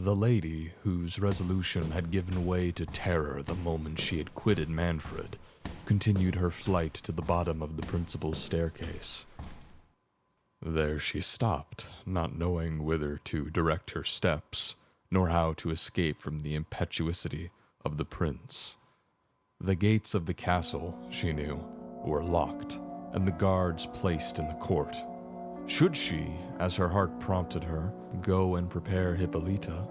The lady, whose resolution had given way to terror the moment she had quitted Manfred, continued her flight to the bottom of the principal staircase. There she stopped, not knowing whither to direct her steps, nor how to escape from the impetuosity of the prince. The gates of the castle, she knew, were locked, and the guards placed in the court. Should she, as her heart prompted her, go and prepare Hippolyta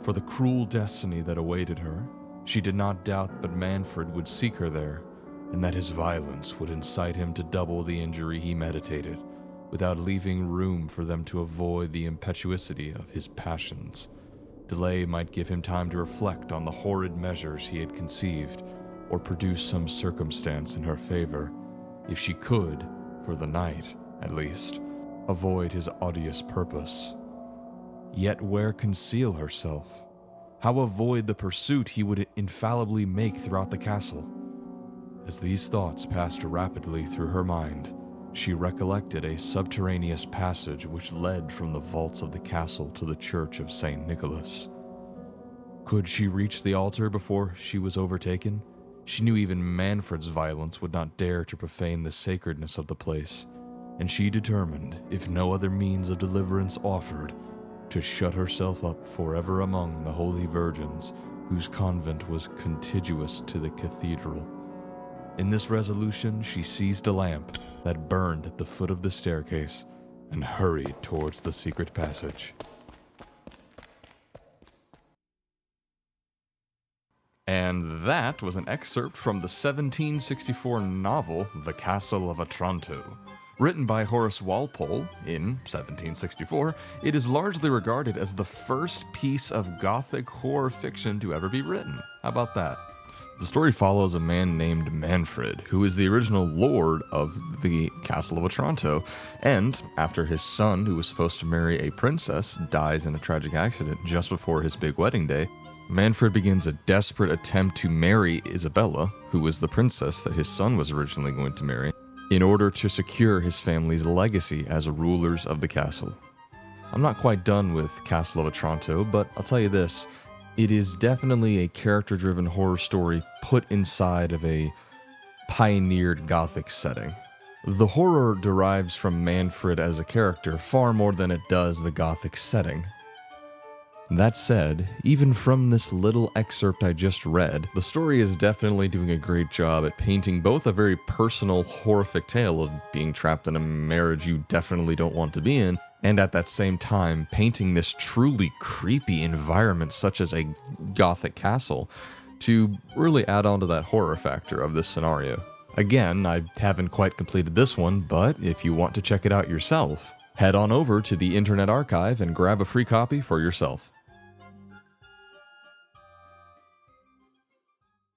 for the cruel destiny that awaited her, she did not doubt but Manfred would seek her there, and that his violence would incite him to double the injury he meditated, without leaving room for them to avoid the impetuosity of his passions. Delay might give him time to reflect on the horrid measures he had conceived, or produce some circumstance in her favor, if she could, for the night, at least, avoid his odious purpose. Yet where conceal herself? How avoid the pursuit he would infallibly make throughout the castle? As these thoughts passed rapidly through her mind, she recollected a subterraneous passage which led from the vaults of the castle to the church of St. Nicholas. Could she reach the altar before she was overtaken? She knew even Manfred's violence would not dare to profane the sacredness of the place, and she determined, if no other means of deliverance offered, to shut herself up forever among the holy virgins whose convent was contiguous to the cathedral. In this resolution, she seized a lamp that burned at the foot of the staircase and hurried towards the secret passage. And that was an excerpt from the 1764 novel The Castle of Otranto. Written by Horace Walpole in 1764, it is largely regarded as the first piece of Gothic horror fiction to ever be written. How about that? The story follows a man named Manfred, who is the original lord of the Castle of Otranto, and after his son, who was supposed to marry a princess, dies in a tragic accident just before his big wedding day, Manfred begins a desperate attempt to marry Isabella, who was the princess that his son was originally going to marry, in order to secure his family's legacy as rulers of the castle. I'm not quite done with Castle of Otranto, but I'll tell you this. It is definitely a character-driven horror story put inside of a pioneered Gothic setting. The horror derives from Manfred as a character far more than it does the Gothic setting. That said, even from this little excerpt I just read, the story is definitely doing a great job at painting both a very personal, horrific tale of being trapped in a marriage you definitely don't want to be in, and at that same time painting this truly creepy environment such as a Gothic castle to really add on to that horror factor of this scenario. Again, I haven't quite completed this one, but if you want to check it out yourself, head on over to the Internet Archive and grab a free copy for yourself.